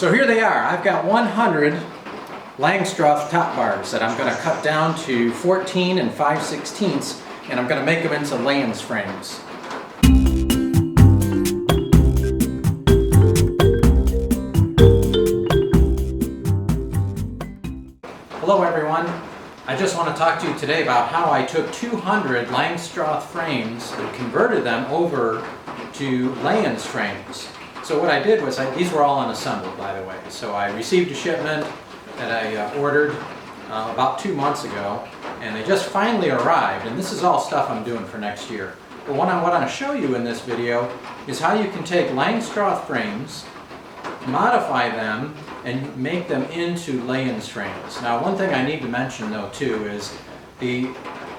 So here they are. I've got 100 Langstroth top bars that I'm going to cut down to 14 and 5/16, and I'm going to make them into Layens frames. Hello everyone. I just want to talk to you today about how I took 200 Langstroth frames and converted them over to Layens frames. So what I did was, these were all unassembled, by the way. So I received a shipment that I ordered about 2 months ago, and they just finally arrived, and this is all stuff I'm doing for next year. But what I want to show you in this video is how you can take Langstroth frames, modify them, and make them into Layens frames. Now, one thing I need to mention though too is the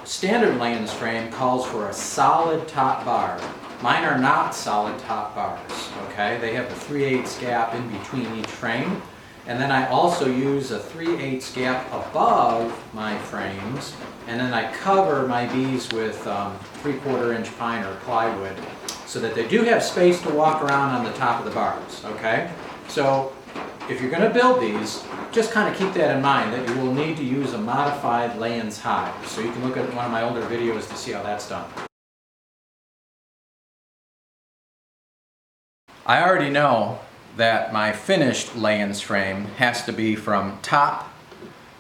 standard Layens frame calls for a solid top bar. Mine are not solid top bars, okay? They have a 3/8 gap in between each frame. And then I also use a 3/8 gap above my frames, and then I cover my bees with 3/4 inch pine or plywood so that they do have space to walk around on the top of the bars, okay? So if you're going to build these, just kind of keep that in mind, that you will need to use a modified Layens hive. So you can look at one of my older videos to see how that's done. I already know that my finished Layens frame has to be from top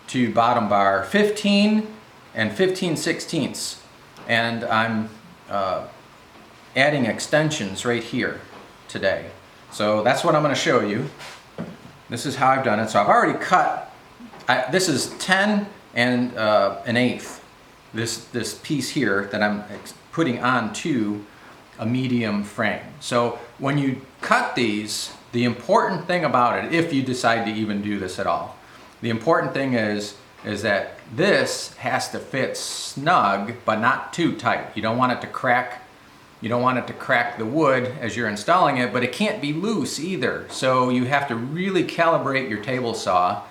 to bottom bar 15 and 15/16, and I'm adding extensions right here today. So that's what I'm going to show you. This is how I've done it. So I've already cut, this is 10 and 1/8, this piece here that I'm putting onto a medium frame. So when you cut these, the important thing about it, if you decide to even do this at all, the important thing is that this has to fit snug, but not too tight. You don't want it to crack. You don't want it to crack the wood as you're installing it, but it can't be loose either. So you have to really calibrate your table saw.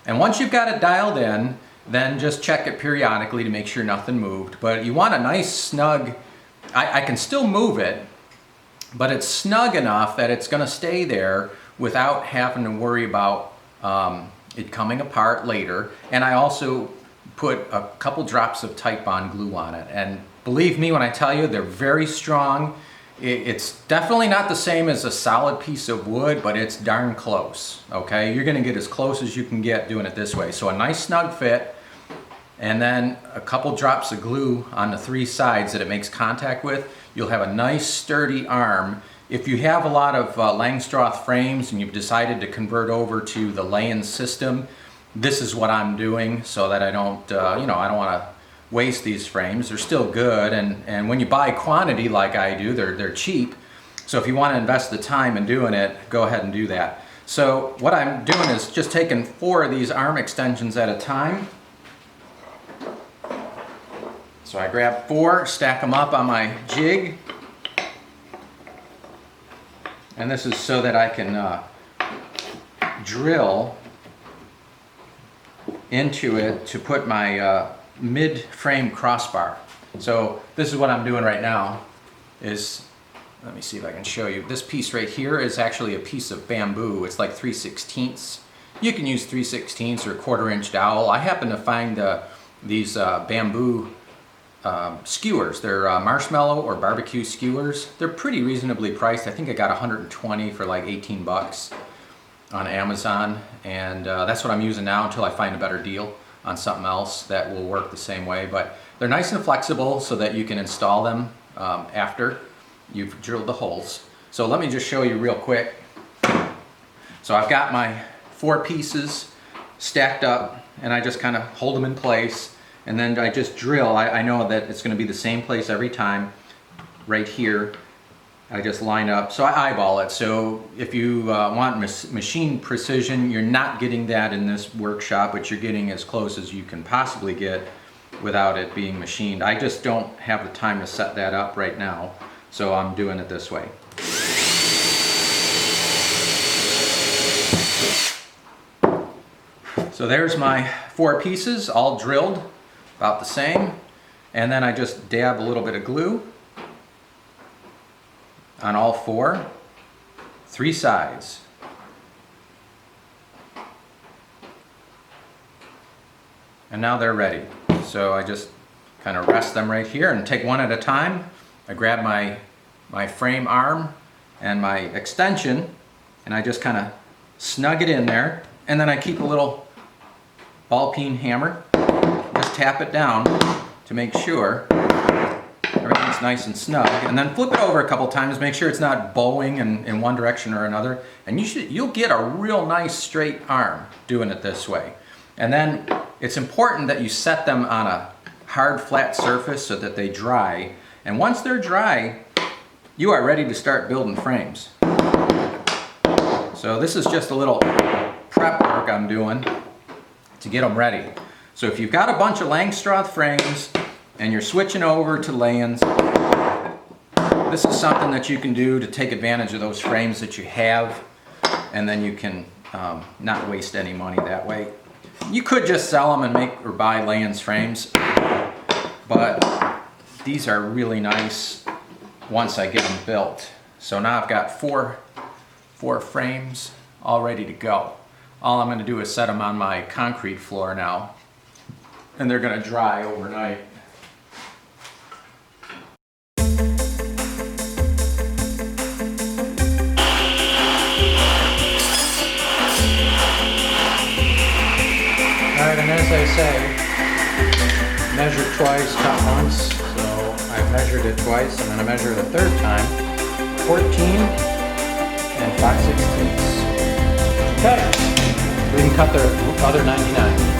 And once you've got it dialed in, then just check it periodically to make sure nothing moved. But you want a nice snug, I can still move it, but it's snug enough that it's going to stay there without having to worry about it coming apart later. And I also put a couple drops of Titebond glue on it. And believe me when I tell you, they're very strong. It's definitely not the same as a solid piece of wood, but it's darn close, okay? You're going to get as close as you can get doing it this way. So a nice snug fit, and then a couple drops of glue on the 3 sides that it makes contact with. You'll have a nice sturdy arm. If you have a lot of Langstroth frames and you've decided to convert over to the Layens system, this is what I'm doing so that I don't, I don't want to waste these frames. They're still good, and when you buy quantity like I do, they're cheap. So if you want to invest the time in doing it, go ahead and do that. So what I'm doing is just taking 4 of these arm extensions at a time. So I grab 4, stack them up on my jig, and this is so that I can drill into it to put my mid-frame crossbar. So this is what I'm doing right now. Let me see if I can show you. This piece right here is actually a piece of bamboo. It's like 3/16. You can use 3/16 or 1/4 inch dowel. I happen to find these bamboo skewers. They're marshmallow or barbecue skewers. They're pretty reasonably priced. I think I got 120 for like 18 bucks on Amazon, and that's what I'm using now until I find a better deal on something else that will work the same way. But they're nice and flexible so that you can install them after you've drilled the holes. So let me just show you real quick. So I've got my 4 pieces stacked up, and I just kind of hold them in place. And then I just drill. I know that it's going to be the same place every time. Right here, I just line up. So I eyeball it. So if you want machine precision, you're not getting that in this workshop, but you're getting as close as you can possibly get without it being machined. I just don't have the time to set that up right now, so I'm doing it this way. So there's my 4 pieces all drilled about the same, and then I just dab a little bit of glue on all 4, 3 sides. and now they're ready. So I just kind of rest them right here and take one at a time. I grab my frame arm and my extension, and I just kind of snug it in there, and then I keep a little ball peen hammer, just tap it down to make sure everything's nice and snug, and then flip it over a couple times, make sure it's not bowing in one direction or another, and you'll get a real nice straight arm doing it this way. And then it's important that you set them on a hard flat surface so that they dry, and once they're dry, you are ready to start building frames. So this is just a little prep work I'm doing to get them ready. So if you've got a bunch of Langstroth frames and you're switching over to Layens, this is something that you can do to take advantage of those frames that you have, and then you can not waste any money that way. You could just sell them and make or buy Layens frames, but these are really nice once I get them built. So now I've got four frames all ready to go. All I'm going to do is set them on my concrete floor now, and they're going to dry overnight. Alright, and as I say, measure twice, cut once. So I've measured it twice. I'm going to measure the third time. 14 and 5/16. Okay, we can cut the other 99.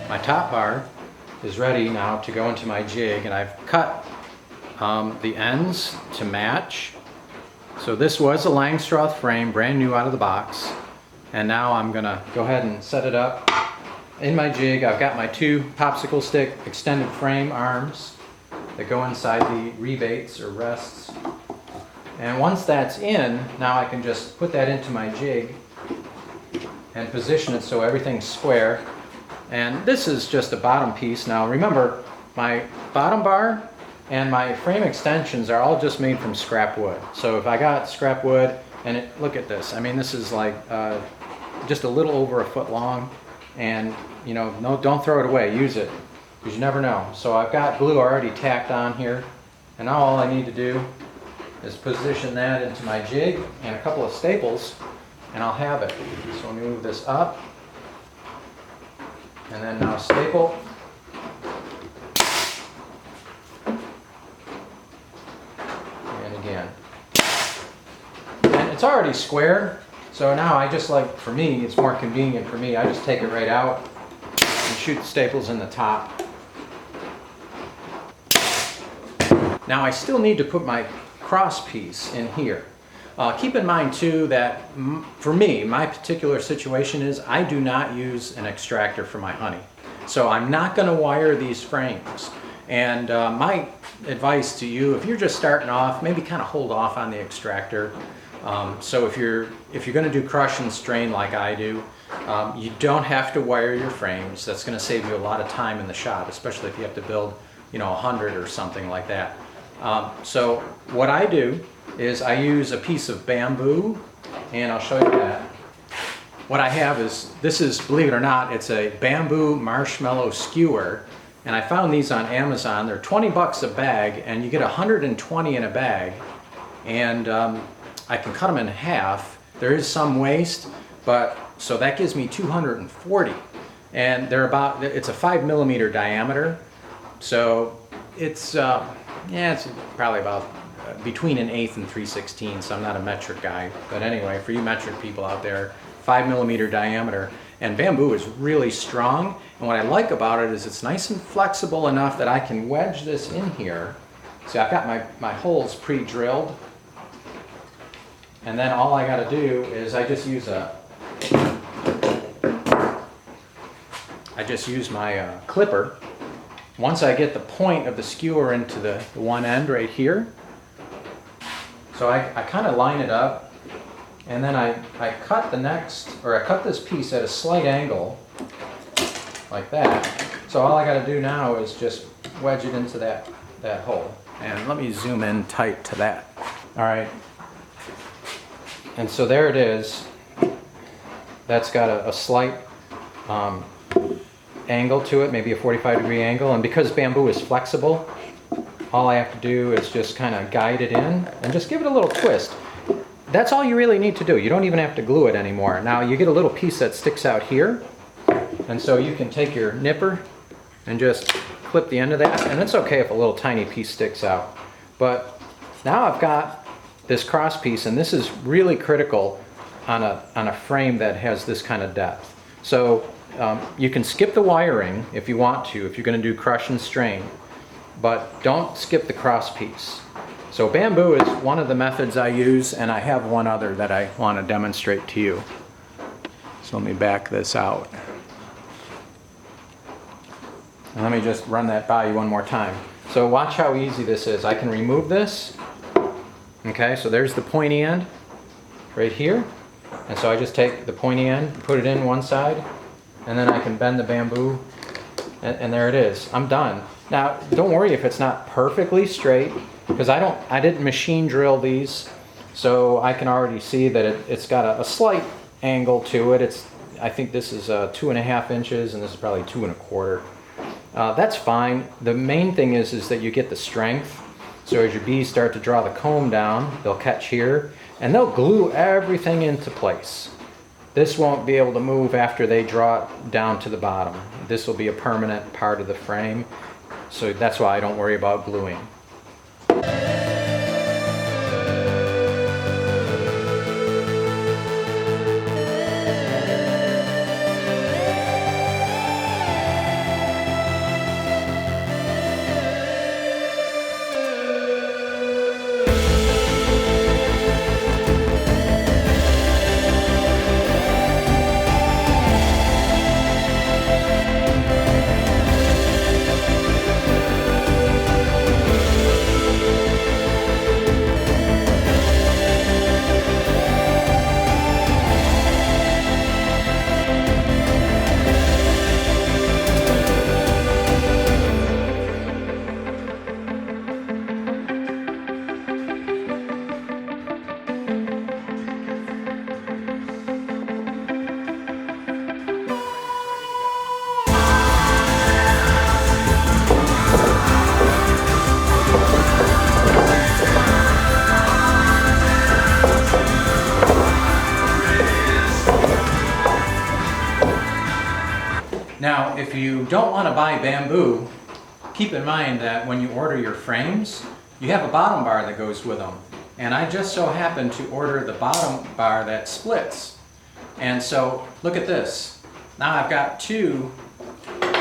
My top bar is ready now to go into my jig, and I've cut the ends to match. So this was a Langstroth frame, brand new out of the box, and now I'm gonna go ahead and set it up in my jig. I've got my two popsicle stick extended frame arms that go inside the rebates or rests, and once that's in, now I can just put that into my jig and position it so everything's square. And this is just a bottom piece. Now remember, my bottom bar and my frame extensions are all just made from scrap wood. So if I got scrap wood, and look at this, I mean, this is like just a little over a foot long, and you know, don't throw it away, use it, because you never know. So I've got glue already tacked on here, and now all I need to do is position that into my jig and a couple of staples, and I'll have it. So let me move this up, and then now staple. And again. And it's already square, so now I just like, for me, it's more convenient for me, I just take it right out and shoot the staples in the top. Now I still need to put my cross piece in here. Keep in mind too that for me, my particular situation is I do not use an extractor for my honey. So I'm not going to wire these frames. And advice to you, if you're just starting off, maybe kind of hold off on the extractor. So if you're going to do crush and strain like I do, you don't have to wire your frames. That's going to save you a lot of time in the shop, especially if you have to build, 100 or something like that. So what I do is I use a piece of bamboo, and I'll show you that. What I have is, this is, believe it or not, it's a bamboo marshmallow skewer, and I found these on Amazon. They're 20 bucks a bag, and you get 120 in a bag, and I can cut them in half. There is some waste, but so that gives me 240, and they're about, it's a 5mm diameter, so it's it's probably about between 1/8 and 3/16. So I'm not a metric guy, but anyway, for you metric people out there, 5mm diameter. And bamboo is really strong, and what I like about it is it's nice and flexible enough that I can wedge this in here. See, I've got my holes pre-drilled, and then all I got to do is I just use my clipper. Once I get the point of the skewer into the one end right here, so I kind of line it up, and then I cut I cut this piece at a slight angle, like that. So all I got to do now is just wedge it into that hole. And let me zoom in tight to that. All right. And so there it is. That's got a slight angle to it, maybe a 45-degree angle. And because bamboo is flexible, all I have to do is just kind of guide it in and just give it a little twist. That's all you really need to do. You don't even have to glue it anymore. Now you get a little piece that sticks out here, and so you can take your nipper and just clip the end of that, and it's okay if a little tiny piece sticks out. But now I've got this cross piece, and this is really critical on a frame that has this kind of depth. So you can skip the wiring if you want to, if you're going to do crush and strain, but don't skip the cross piece. So bamboo is one of the methods I use, and I have one other that I want to demonstrate to you. So let me back this out. And let me just run that by you one more time. So watch how easy this is. I can remove this. Okay, so there's the pointy end right here. And so I just take the pointy end, put it in one side, and then I can bend the bamboo, and there it is. I'm done. Now, don't worry if it's not perfectly straight, because I didn't machine drill these, so I can already see that it's got a slight angle to it. I think this is 2.5 inches, and this is probably 2 1/4. That's fine. The main thing is that you get the strength. So as your bees start to draw the comb down, they'll catch here, and they'll glue everything into place. This won't be able to move after they draw it down to the bottom. This will be a permanent part of the frame, so that's why I don't worry about gluing. Now, if you don't want to buy bamboo, keep in mind that when you order your frames, you have a bottom bar that goes with them. And I just so happened to order the bottom bar that splits. And so, look at this. Now I've got 2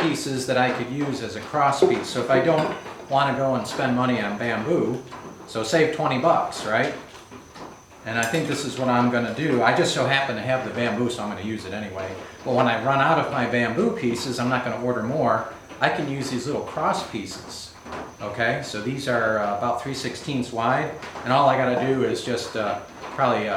pieces that I could use as a cross piece. So if I don't want to go and spend money on bamboo, so save 20 bucks, right? And I think this is what I'm going to do. I just so happen to have the bamboo, so I'm going to use it anyway. But when I run out of my bamboo pieces, I'm not going to order more. I can use these little cross pieces. Okay, so these are about 3/16 wide, and all I got to do is just probably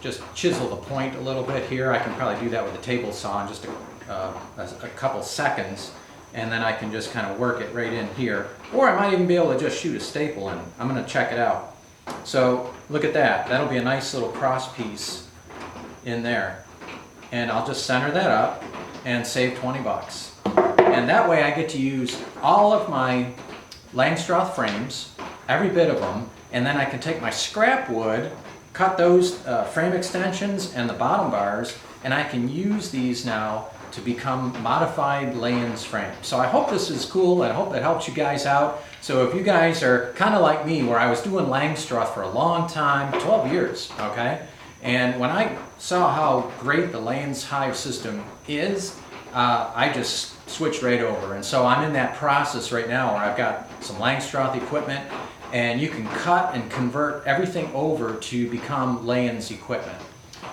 just chisel the point a little bit here. I can probably do that with a table saw in just a couple seconds, and then I can just kind of work it right in here. Or I might even be able to just shoot a staple in. I'm going to check it out. So look at that. That'll be a nice little cross piece in there. And I'll just center that up and save 20 bucks. And that way I get to use all of my Langstroth frames, every bit of them, and then I can take my scrap wood, cut those frame extensions and the bottom bars, and I can use these now to become modified Layens frames. So I hope this is cool. I hope it helps you guys out. So if you guys are kind of like me, where I was doing Langstroth for a long time, 12 years, okay? And when I saw how great the Layens hive system is, I just switched right over. And so I'm in that process right now where I've got some Langstroth equipment, and you can cut and convert everything over to become Layens equipment.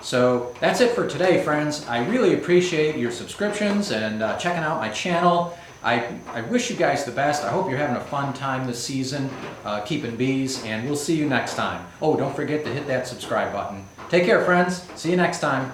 So that's it for today, friends. I really appreciate your subscriptions and checking out my channel. I wish you guys the best. I hope you're having a fun time this season, keeping bees, and we'll see you next time. Oh, don't forget to hit that subscribe button. Take care, friends. See you next time.